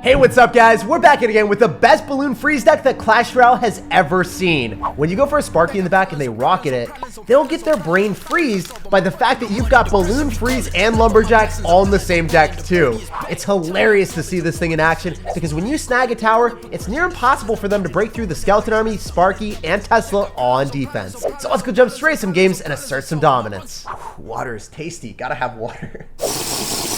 Hey, what's up guys? We're back again with the best balloon freeze deck that Clash Royale has ever seen. When you go for a Sparky in the back and they rocket it, they'll get their brain freezed by the fact that you've got balloon freeze and lumberjacks all in the same deck too. It's hilarious to see this thing in action because when you snag a tower, it's near impossible for them to break through the skeleton army, Sparky, and Tesla all on defense. So let's go jump straight some games and assert some dominance. Water is tasty, gotta have water.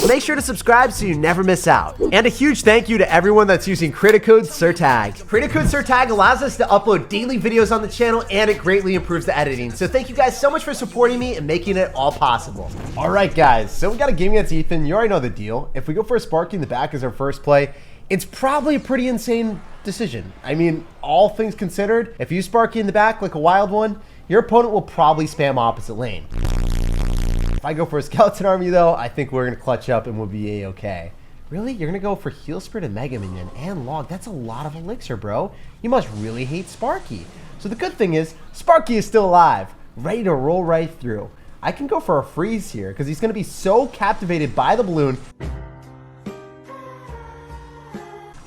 Make sure to subscribe so you never miss out. And a huge thank you to everyone that's using creator code SirTag. Creator code SirTag allows us to upload daily videos on the channel and it greatly improves the editing. So thank you guys so much for supporting me and making it all possible. All right guys, so we got a game against Ethan. You already know the deal. If we go for a Sparky in the back as our first play, it's probably a pretty insane decision. I mean, all things considered, if you Sparky in the back like a wild one, your opponent will probably spam opposite lane. If I go for a skeleton army though, I think we're gonna clutch up and we'll be a-okay. Really? You're gonna go for heal spirit and mega minion and log? That's a lot of elixir, bro. You must really hate Sparky. So the good thing is, Sparky is still alive, ready to roll right through. I can go for a freeze here because he's gonna be so captivated by the balloon.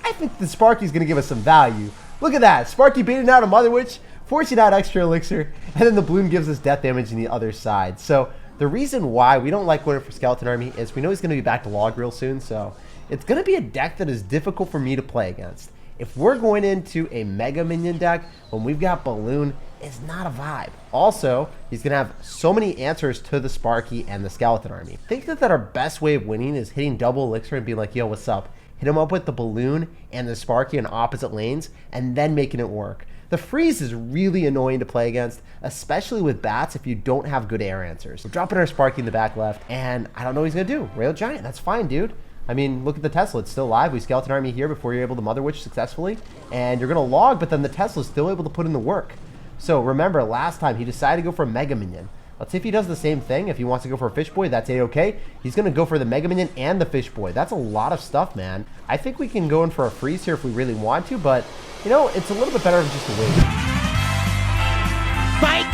I think the Sparky's gonna give us some value. Look at that, Sparky baiting out a Mother Witch, forcing out extra elixir, and then the balloon gives us death damage on the other side. So the reason why we don't like going for Skeleton Army is we know he's going to be back to log real soon, so it's going to be a deck that is difficult for me to play against. If we're going into a Mega Minion deck when we've got Balloon, it's not a vibe. Also, he's going to have so many answers to the Sparky and the Skeleton Army. I think that our best way of winning is hitting double elixir and being like, yo, what's up? Hit him up with the Balloon and the Sparky in opposite lanes and then making it work. The freeze is really annoying to play against, especially with bats if you don't have good air answers. We're dropping our Sparky in the back left, and I don't know what he's going to do. Royale Giant, that's fine, dude. I mean, look at the Tesla. It's still alive. We Skeleton Army here before you're able to Mother Witch successfully, and you're going to log, but then the Tesla's still able to put in the work. So remember, last time he decided to go for a Mega Minion. Let's see if he does the same thing. If he wants to go for a Fish Boy, that's a-okay. He's going to go for the Mega Minion and the Fish Boy. That's a lot of stuff, man. I think we can go in for a freeze here if we really want to, but, you know, it's a little bit better just to wait. Fight!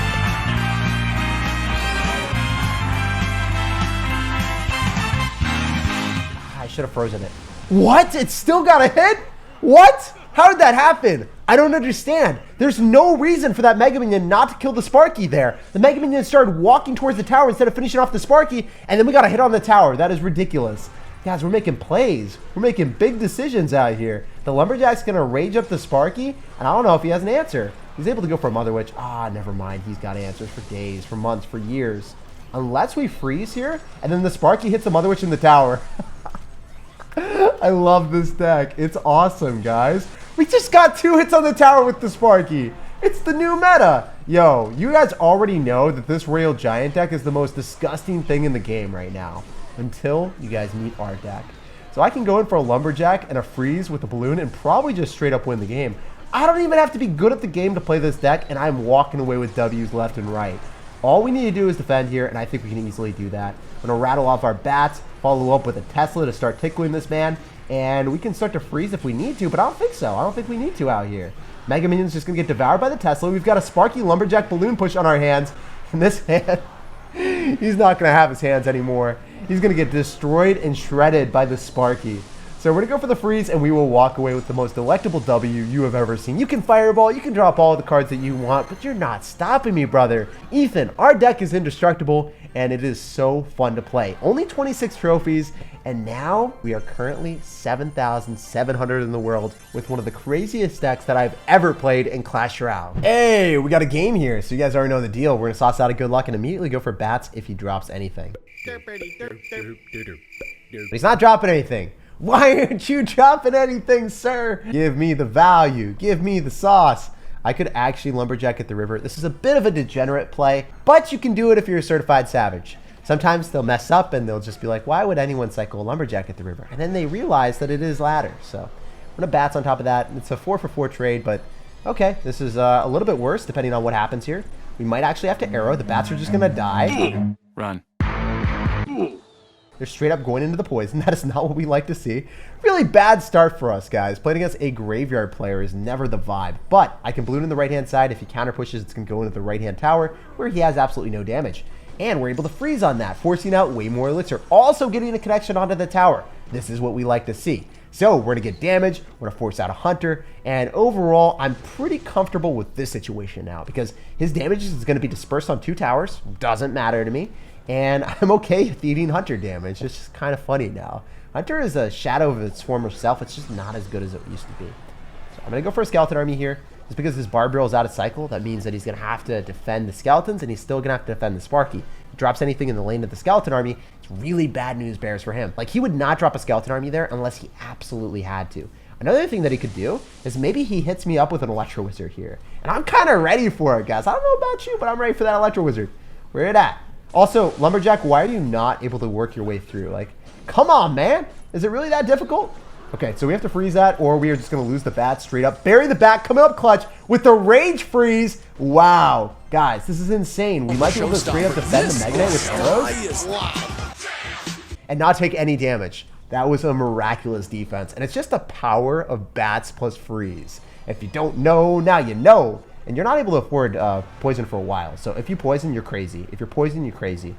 I should have frozen it. What? It still got a hit? What? How did that happen? I don't understand. There's no reason for that Mega Minion not to kill the Sparky there. The Mega Minion started walking towards the tower instead of finishing off the Sparky, and then we got a hit on the tower. That is ridiculous. Guys, we're making plays. We're making big decisions out here. The Lumberjack's gonna rage up the Sparky, and I don't know if he has an answer. He's able to go for a Mother Witch. Ah, never mind. He's got answers for days, for months, for years. Unless we freeze here, and then the Sparky hits the Mother Witch in the tower. I love this deck. It's awesome, guys. We just got 2 hits on the tower with the Sparky. It's the new meta. Yo, you guys already know that this Royale Giant deck is the most disgusting thing in the game right now. Until you guys meet our deck. So I can go in for a Lumberjack and a freeze with a Balloon and probably just straight up win the game. I don't even have to be good at the game to play this deck, and I'm walking away with W's left and right. All we need to do is defend here, and I think we can easily do that. I'm going to rattle off our bats, follow up with a Tesla to start tickling this man, and we can start to freeze if we need to, but I don't think so. I don't think we need to out here. Mega Minion's just going to get devoured by the Tesla. We've got a Sparky Lumberjack Balloon push on our hands, and this hand, he's not going to have his hands anymore. He's going to get destroyed and shredded by the Sparky. So we're going to go for the freeze, and we will walk away with the most delectable W you have ever seen. You can fireball, you can drop all the cards that you want, but you're not stopping me, brother. Ethan, our deck is indestructible, and it is so fun to play. Only 26 trophies, and now we are currently 7,700 in the world with one of the craziest decks that I've ever played in Clash Royale. Hey, we got a game here, so you guys already know the deal. We're going to sauce out a good luck and immediately go for bats if he drops anything. He's not dropping anything. Why aren't you dropping anything, sir? Give me the value. Give me the sauce. I could actually Lumberjack at the river. This is a bit of a degenerate play, but you can do it if you're a certified savage. Sometimes they'll mess up and they'll just be like, why would anyone cycle a Lumberjack at the river? And then they realize that it is ladder. So I'm gonna bats on top of that. It's a 4-for-4 trade, but okay, this is a little bit worse depending on what happens here. We might actually have to arrow. The bats are just gonna die. Run. They're straight up going into the poison. That is not what we like to see. Really bad start for us, guys. Playing against a graveyard player is never the vibe. But I can balloon in the right-hand side. If he counter pushes, it's going to go into the right-hand tower, where he has absolutely no damage. And we're able to freeze on that, forcing out way more elixir. Also getting a connection onto the tower. This is what we like to see. So we're gonna get damage, we're gonna force out a hunter, and overall, I'm pretty comfortable with this situation now because his damage is gonna be dispersed on 2 towers, doesn't matter to me, and I'm okay with eating hunter damage. It's just kind of funny now. Hunter is a shadow of its former self. It's just not as good as it used to be. So I'm gonna go for a skeleton army here. Just because this barb drill is out of cycle, that means that he's gonna have to defend the skeletons, and he's still gonna have to defend the Sparky. If he drops anything in the lane of the skeleton army, it's really bad news bears for him. Like, he would not drop a skeleton army there unless he absolutely had to. Another thing that he could do is maybe he hits me up with an electro wizard here, and I'm kind of ready for it, guys. I don't know about you, but I'm ready for that electro wizard. Where it at? Also, lumberjack, why are you not able to work your way through? Like, come on, man. Is it really that difficult? Okay, so we have to freeze that, or we are just going to lose the bat straight up. Bury the bat, coming up clutch with the rage freeze. Wow. Guys, this is insane. We might be able to straight up defend the Mega Knight with arrows and not take any damage. That was a miraculous defense, and it's just the power of bats plus freeze. If you don't know, now you know. And you're not able to afford poison for a while. So if you poison, you're crazy. If you're poisoned, you're crazy.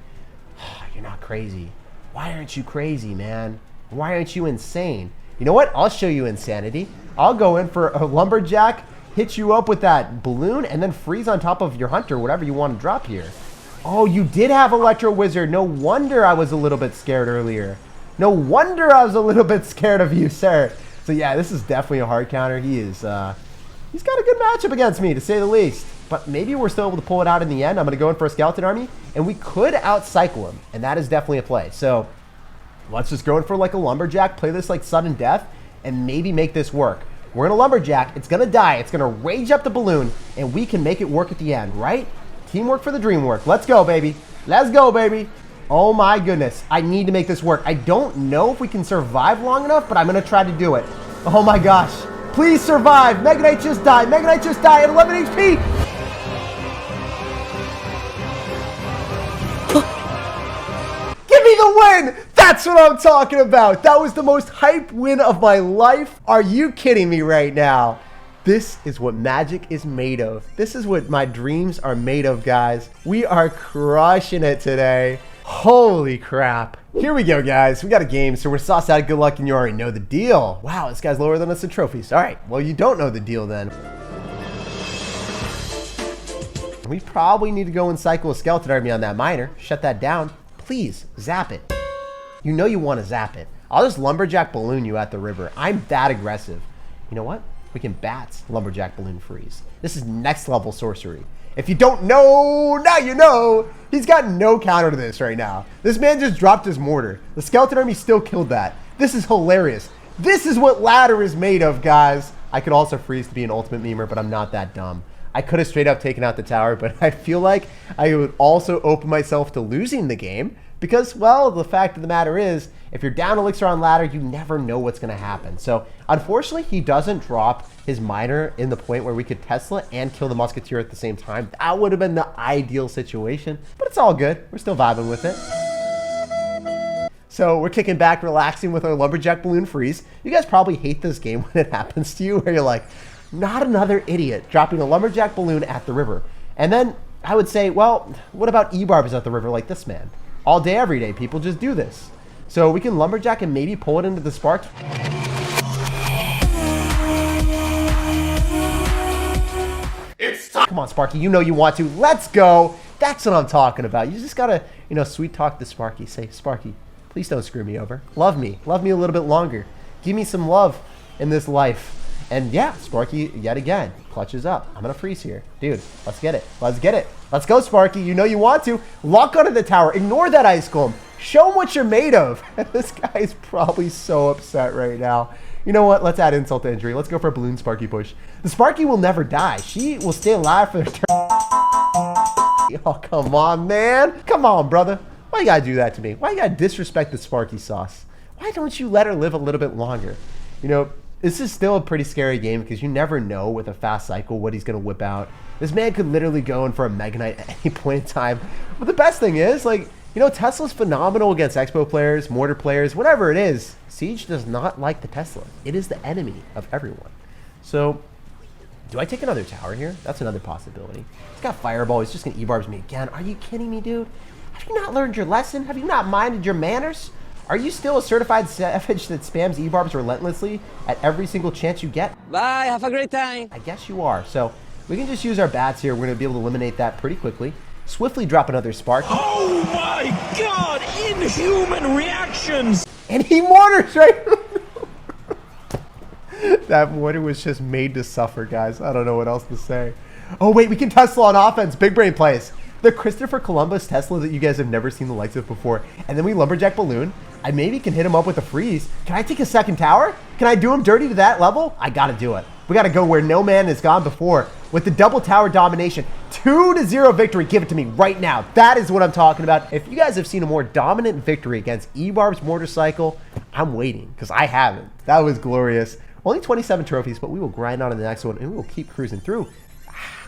You're not crazy. Why aren't you crazy, man? Why aren't you insane? You know what? I'll show you insanity. I'll go in for a lumberjack, hit you up with that balloon, and then freeze on top of your hunter, whatever you want to drop here. Oh, you did have Electro Wizard. No wonder I was a little bit scared earlier. No wonder I was a little bit scared of you, sir. So yeah, this is definitely a hard counter. He's got a good matchup against me, to say the least. But maybe we're still able to pull it out in the end. I'm going to go in for a skeleton army, and we could outcycle him, and that is definitely a play. So let's just go in for like a lumberjack, play this like sudden death, and maybe make this work. We're in a lumberjack. It's going to die. It's going to rage up the balloon, and we can make it work at the end, right? Teamwork for the dream work. Let's go, baby. Let's go, baby. Oh, my goodness. I need to make this work. I don't know if we can survive long enough, but I'm going to try to do it. Oh, my gosh. Please survive. Mega Knight just died. Mega Knight just died at 11 HP. Give me the win. That's what I'm talking about. That was the most hype win of my life. Are you kidding me right now? This is what magic is made of. This is what my dreams are made of, guys. We are crushing it today. Holy crap. Here we go, guys. We got a game, so we're sauced out. Good luck, and you already know the deal. Wow, this guy's lower than us in trophies. All right, well, you don't know the deal then. We probably need to go and cycle a skeleton army on that miner. Shut that down. Please, zap it. You know you want to zap it. I'll just lumberjack balloon you at the river. I'm that aggressive. You know what? We can bats lumberjack balloon freeze. This is next level sorcery. If you don't know, now you know. He's got no counter to this right now. This man just dropped his mortar. The skeleton army still killed that. This is hilarious. This is what ladder is made of, guys. I could also freeze to be an ultimate memer, but I'm not that dumb. I could have straight up taken out the tower, but I feel like I would also open myself to losing the game because, well, the fact of the matter is, if you're down elixir on ladder, you never know what's going to happen. So, unfortunately, he doesn't drop his miner in the point where we could Tesla and kill the musketeer at the same time. That would have been the ideal situation, but it's all good. We're still vibing with it. So we're kicking back, relaxing with our lumberjack balloon freeze. You guys probably hate this game when it happens to you, where you're like, not another idiot dropping a lumberjack balloon at the river. And then I would say, well, what about E-barbs at the river like this man? All day, every day, people just do this. So we can lumberjack and maybe pull it into the spark. It's time. Come on, Sparky, you know you want to. Let's go. That's what I'm talking about. You just gotta, sweet talk to Sparky. Say, Sparky, please don't screw me over. Love me a little bit longer. Give me some love in this life. And yeah, Sparky, yet again, clutches up. I'm going to freeze here. Dude, let's get it. Let's get it. Let's go, Sparky. You know you want to. Lock onto the tower. Ignore that ice golem. Show him what you're made of. This guy is probably so upset right now. You know what? Let's add insult to injury. Let's go for a balloon Sparky push. The Sparky will never die. She will stay alive for the turn. Oh, come on, man. Come on, brother. Why you got to do that to me? Why you got to disrespect the Sparky sauce? Why don't you let her live a little bit longer? This is still a pretty scary game because you never know with a fast cycle what he's going to whip out. This man could literally go in for a Mega Knight at any point in time. But the best thing is, Tesla's phenomenal against Expo players, Mortar players, whatever it is. Siege does not like the Tesla. It is the enemy of everyone. So, do I take another tower here? That's another possibility. He's got Fireball. He's just going to E-barbs me again. Are you kidding me, dude? Have you not learned your lesson? Have you not minded your manners? Are you still a certified savage that spams E-barbs relentlessly at every single chance you get? Bye, have a great time. I guess you are. So we can just use our bats here. We're going to be able to eliminate that pretty quickly. Swiftly drop another Sparky. Oh my god! Inhuman reactions! And he mortars right. That mortar was just made to suffer, guys. I don't know what else to say. Oh, wait, we can Tesla on offense. Big brain plays. The Christopher Columbus Tesla that you guys have never seen the likes of before. And then we lumberjack balloon. I maybe can hit him up with a freeze. Can I take a second tower? Can I do him dirty to that level? I got to do it. We got to go where no man has gone before with the double tower domination. 2-0 victory. Give it to me right now. That is what I'm talking about. If you guys have seen a more dominant victory against E-Barb's motorcycle, I'm waiting because I haven't. That was glorious. Only 27 trophies, but we will grind on to the next one and we will keep cruising through.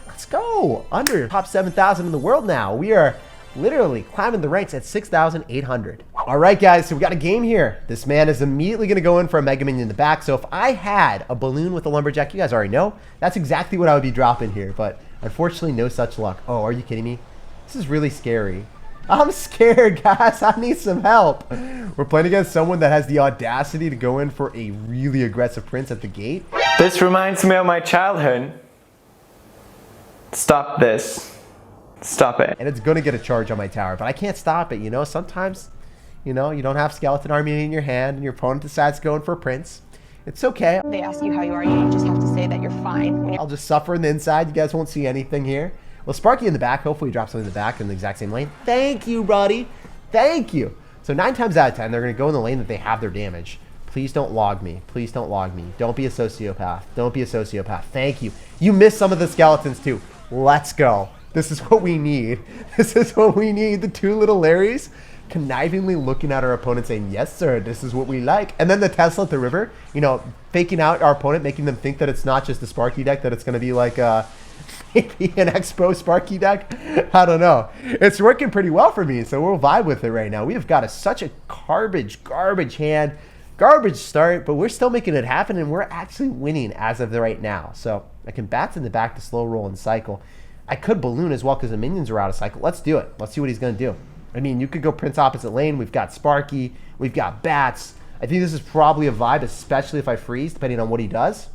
Let's go. Under top 7,000 in the world now. We are literally climbing the ranks at 6,800. All right, guys, so we got a game here. This man is immediately going to go in for a Mega Minion in the back. So if I had a balloon with a lumberjack, you guys already know, that's exactly what I would be dropping here. But unfortunately, no such luck. Oh, are you kidding me? This is really scary. I'm scared, guys. I need some help. We're playing against someone that has the audacity to go in for a really aggressive prince at the gate. This reminds me of my childhood. Stop this. Stop it. And it's going to get a charge on my tower, but I can't stop it. You know, sometimes, you know, you don't have skeleton army in your hand and your opponent decides to go in for a prince. It's okay. They ask you how you are, you just have to say that you're fine. I'll just suffer in the inside. You guys won't see anything here. Well, Sparky in the back. Hopefully he drops something in the back in the exact same lane. Thank you, buddy. Thank you. So 9 times out of 10, they're going to go in the lane that they have their damage. Please don't log me. Please don't log me. Don't be a sociopath. Don't be a sociopath. Thank you. You missed some of the skeletons too. Let's go. This is what we need. This is what we need. The two little Larrys connivingly looking at our opponent saying, yes, sir, this is what we like. And then the Tesla at the river, you know, faking out our opponent, making them think that it's not just a Sparky deck, that it's going to be like maybe an Expo Sparky deck. I don't know. It's working pretty well for me, so we'll vibe with it right now. We have got such a garbage hand, garbage start, but we're still making it happen, and we're actually winning as of right now. So I can bats in the back to slow roll and cycle. I could balloon as well because the minions are out of cycle. Let's do it. Let's see what he's going to do. I mean, you could go Prince opposite lane. We've got Sparky. We've got bats. I think this is probably a vibe, especially if I freeze, depending on what he does.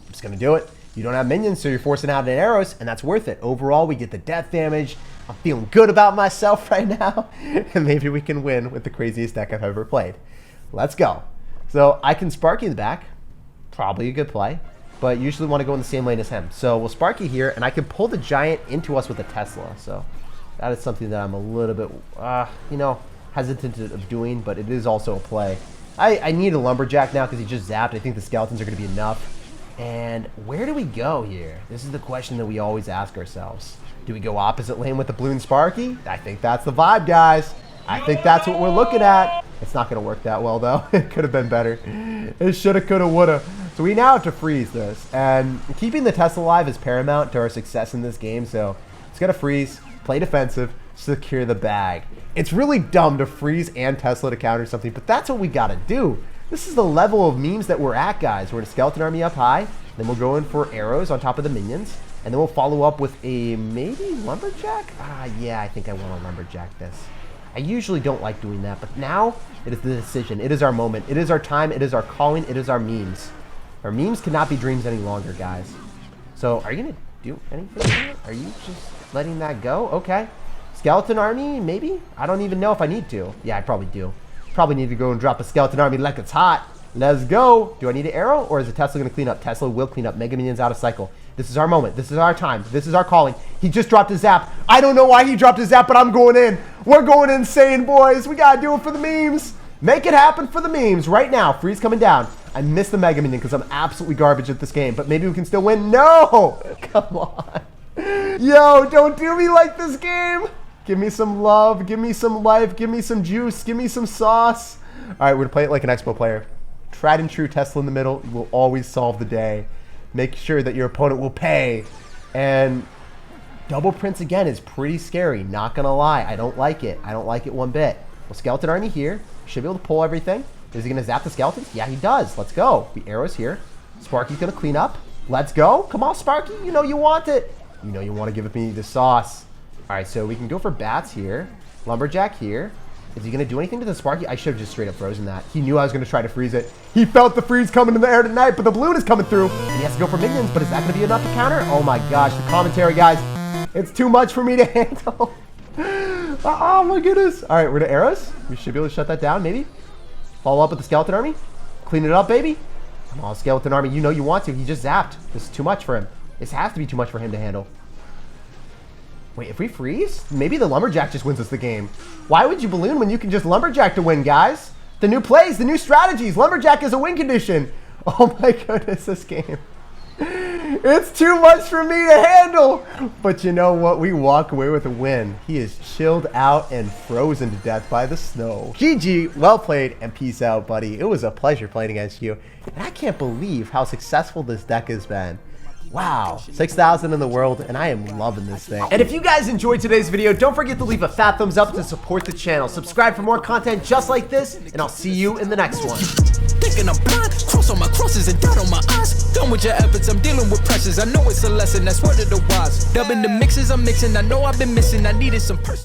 I'm just going to do it. You don't have minions, so you're forcing out an arrows, and that's worth it. Overall, we get the death damage. I'm feeling good about myself right now, and maybe we can win with the craziest deck I've ever played. Let's go. So I can Sparky in the back. Probably a good play, but usually want to go in the same lane as him. So we'll Sparky here, and I can pull the giant into us with a Tesla. So that is something that I'm a little bit, you know, hesitant of doing, but it is also a play. I need a lumberjack now because he just zapped. I think the skeletons are going to be enough. And where do we go here? This is the question that we always ask ourselves. Do we go opposite lane with the balloon Sparky? I think that's the vibe, guys. I think that's what we're looking at. It's not going to work that well, though. It could have been better. It shoulda, coulda, woulda. So we now have to freeze this. And keeping the Tesla alive is paramount to our success in this game. So it's got to freeze, play defensive, secure the bag. It's really dumb to freeze and Tesla to counter something, but that's what we got to do. This is the level of memes that we're at, guys. We're in a skeleton army up high. Then we'll go in for arrows on top of the minions. And then we'll follow up with a maybe lumberjack? Yeah, I think I want to lumberjack this. I usually don't like doing that, but now it is the decision. It is our moment. It is our time. It is our calling. It is our memes. Our memes cannot be dreams any longer, guys. So are you going to do anything here? Are you just letting that go? Okay. Skeleton army, maybe? I don't even know if I need to. Yeah, I probably do. Probably need to go and drop a skeleton army like it's hot. Let's go. Do I need an arrow, or is the Tesla going to clean up? Tesla will clean up. Mega Minions out of cycle. This is our moment. This is our time. This is our calling. He just dropped his zap. I don't know why he dropped his zap, but I'm going in. We're going insane, boys. We got to do it for the memes. Make it happen for the memes right now. Freeze coming down. I missed the Mega Minion because I'm absolutely garbage at this game, but maybe we can still win. No! Come on. Yo, don't do me like this game. Give me some love. Give me some life. Give me some juice. Give me some sauce. All right, we're going to play it like an Expo player. Tried and true Tesla in the middle will always solve the day. Make sure that your opponent will pay. And double prince again is pretty scary. Not going to lie. I don't like it. I don't like it one bit. Well, skeleton army here. Should be able to pull everything. Is he going to zap the skeletons? Yeah, he does. Let's go. The arrows here. Sparky's going to clean up. Let's go. Come on, Sparky. You know you want it. You know you want to give me the sauce. All right, so we can go for bats here. Lumberjack here. Is he going to do anything to the Sparky? I should have just straight up frozen that. He knew I was going to try to freeze it. He felt the freeze coming in the air tonight, but the balloon is coming through. And he has to go for minions, but is that going to be enough to counter? Oh my gosh, the commentary, guys. It's too much for me to handle. Oh my goodness. All right, we're to arrows. We should be able to shut that down, maybe. Follow up with the skeleton army. Clean it up, baby. Come on, skeleton army. You know you want to. He just zapped. This is too much for him. This has to be too much for him to handle. Wait, if we freeze, maybe the lumberjack just wins us the game. Why would you balloon when you can just lumberjack to win, guys? The new plays, the new strategies. Lumberjack is a win condition. Oh my goodness, this game. It's too much for me to handle. But you know what? We walk away with a win. He is chilled out and frozen to death by the snow. GG, well played, and peace out, buddy. It was a pleasure playing against you. And I can't believe how successful this deck has been. Wow, 6,000 in the world, and I am loving this thing. And if you guys enjoyed today's video, don't forget to leave a fat thumbs up to support the channel. Subscribe for more content just like this, and I'll see you in the next one. Thinking I'm blind, cross on my crosses and dot on my eyes. Done with your efforts, I'm dealing with pressures. I know it's a lesson, that's word of the wise. Dubbing the mixes I'm mixing, I know I've been missing. I needed some person.